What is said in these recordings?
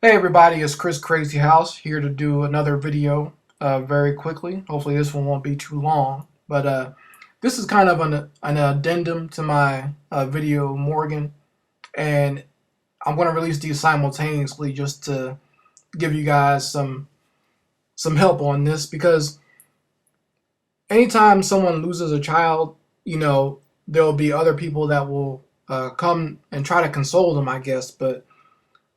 Hey everybody, it's Chris Crazy House here to do another video very quickly. Hopefully this one won't be too long, but this is kind of an addendum to my video Morgan, and I'm going to release these simultaneously just to give you guys some help on this because anytime someone loses a child, there'll be other people that will come and try to console them, I guess, but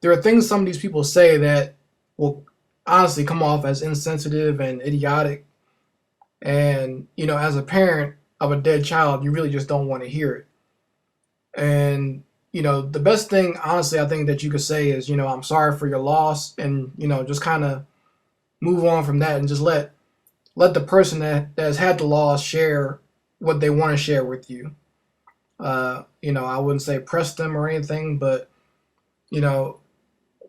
there are things some of these people say that will honestly come off as insensitive and idiotic. And, as a parent of a dead child, you really just don't want to hear it. And, the best thing, honestly, I think that you could say is, I'm sorry for your loss and, just kind of move on from that and just let the person that has had the loss share what they want to share with you. I wouldn't say press them or anything, but,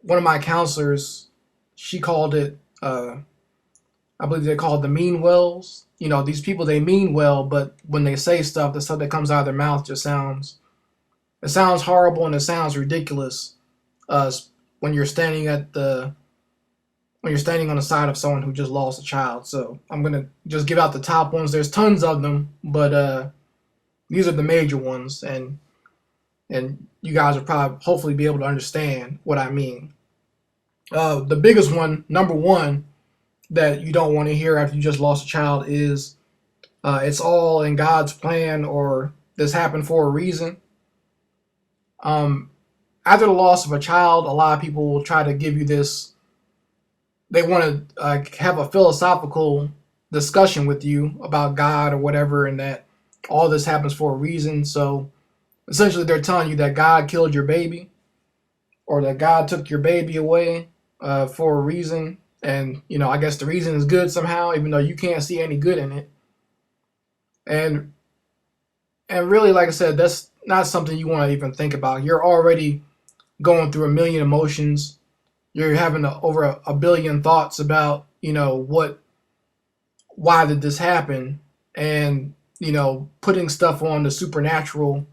one of my counselors, she called it, I believe they call it the mean wells. These people, they mean well, but when they say stuff, the stuff that comes out of their mouth just it sounds horrible and it sounds ridiculous. When you're standing when you're standing on the side of someone who just lost a child. So I'm gonna just give out the top ones. There's tons of them, but these are the major ones, and you guys will probably hopefully be able to understand what I mean. The biggest one, number one, that you don't want to hear after you just lost a child is it's all in God's plan or this happened for a reason. After the loss of a child, a lot of people will try to give you this. They want to have a philosophical discussion with you about God or whatever, and that all this happens for a reason. So essentially, they're telling you that God killed your baby or that God took your baby away for a reason. And, I guess the reason is good somehow, even though you can't see any good in it. And really, like I said, that's not something you want to even think about. You're already going through a million emotions. You're having over a billion thoughts about, why did this happen? And, putting stuff on the supernatural,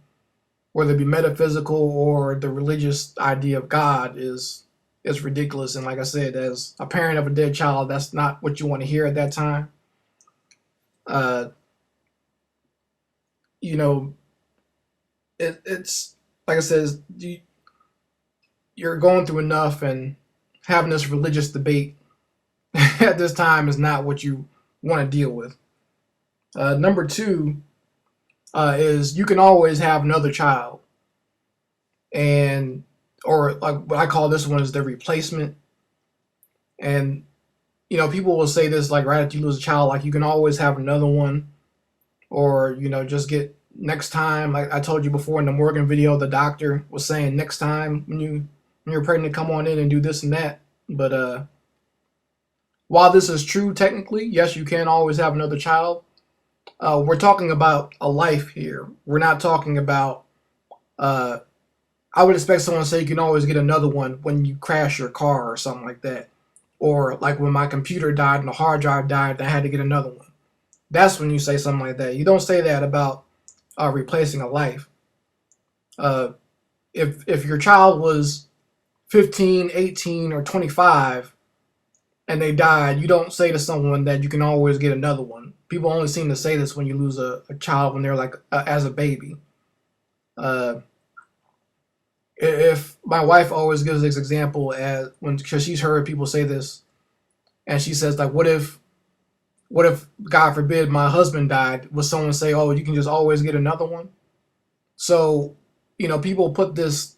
whether it be metaphysical or the religious idea of God, is ridiculous. And like I said, as a parent of a dead child, that's not what you want to hear at that time. It's like I said, you're going through enough, and having this religious debate at this time is not what you want to deal with. Number two is you can always have another child, or like what I call this one is the replacement. And people will say this like right after you lose a child, like you can always have another one, or just get next time. Like I told you before in the Morgan video, the doctor was saying next time when you're pregnant, come on in and do this and that. But while this is true technically, yes, you can always have another child. We're talking about a life here. We're not talking about. I would expect someone to say you can always get another one when you crash your car or something like that, or like when my computer died and the hard drive died, I had to get another one. That's when you say something like that. You don't say that about replacing a life. If your child was 15, 18, or 25 and they died, you don't say to someone that you can always get another one. People only seem to say this when you lose a child when they're like as a baby. If my wife always gives this example because she's heard people say this, and she says like, what if God forbid my husband died? Would someone say, oh, you can just always get another one? So people put this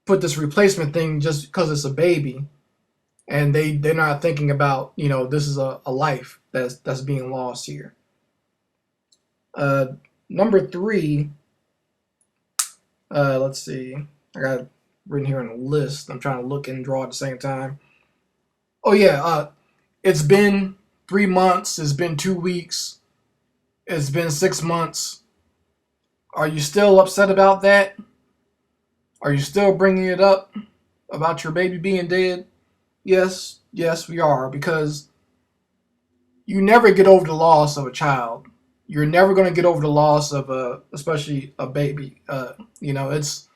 replacement thing just because it's a baby, and they're not thinking about this is a life that's being lost here. Number three. Let's see. I got it written here on a list. I'm trying to look and draw at the same time. Oh yeah. It's been 3 months. It's been 2 weeks. It's been 6 months. Are you still upset about that? Are you still bringing it up about your baby being dead? Yes, we are, because you never get over the loss of a child. You're never going to get over the loss of especially a baby. It's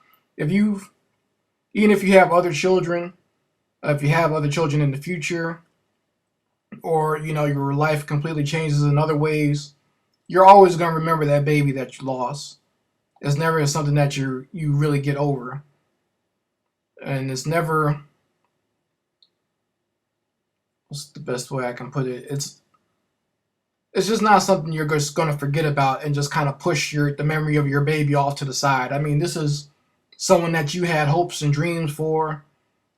even if you have other children, If you have other children in the future, or your life completely changes in other ways, you're always going to remember that baby that you lost. It's never something that you really get over, and it's never, what's the best way I can put it? It's just not something you're just going to forget about and just kind of push the memory of your baby off to the side. I mean, this is someone that you had hopes and dreams for.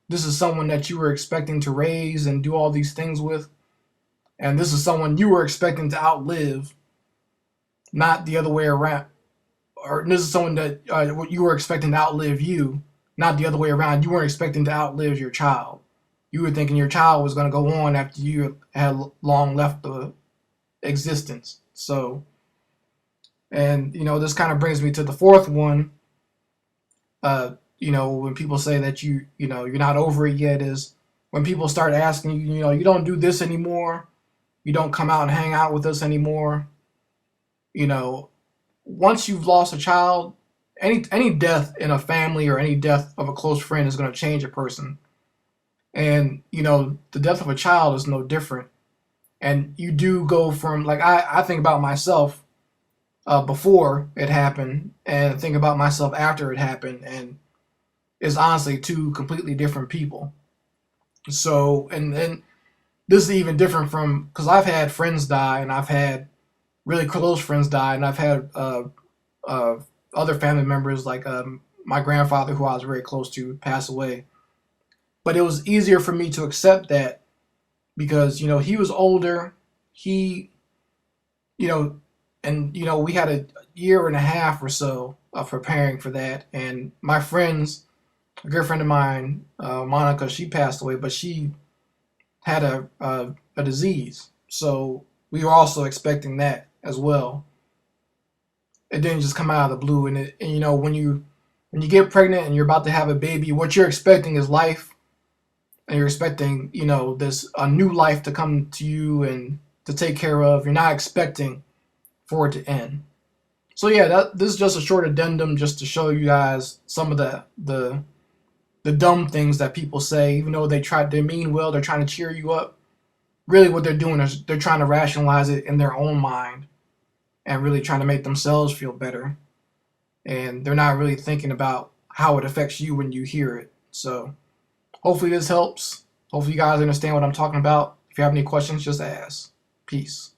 This is someone that you were expecting to raise and do all these things with. And this is someone you were expecting to outlive, not the other way around. Or this is someone that you were expecting to outlive you, not the other way around. You weren't expecting to outlive your child. You were thinking your child was going to go on after you had long left the existence. So, and this kind of brings me to the fourth one. When people say that you're not over it yet, is when people start asking you, you don't do this anymore, you don't come out and hang out with us anymore. Once you've lost a child, any death in a family or any death of a close friend is going to change a person. And the death of a child is no different. And you do go from, like, I think about myself before it happened and think about myself after it happened, and it's honestly two completely different people. So, and this is even different from, because I've had friends die, and I've had really close friends die, and I've had other family members, like my grandfather, who I was very close to, pass away. But it was easier for me to accept that because he was older. He, and we had a year and a half or so of preparing for that. And my friends, a good friend of mine, Monica, she passed away, but she had a disease, so we were also expecting that as well. It didn't just come out of the blue. And when you get pregnant and you're about to have a baby, what you're expecting is life, and you're expecting this a new life to come to you and to take care of. You're not expecting for it to end. So yeah, this is just a short addendum just to show you guys some of the dumb things that people say, even though they mean well, they're trying to cheer you up. Really what they're doing is they're trying to rationalize it in their own mind and really trying to make themselves feel better. And they're not really thinking about how it affects you when you hear it. So hopefully this helps. Hopefully you guys understand what I'm talking about. If you have any questions, just ask. Peace.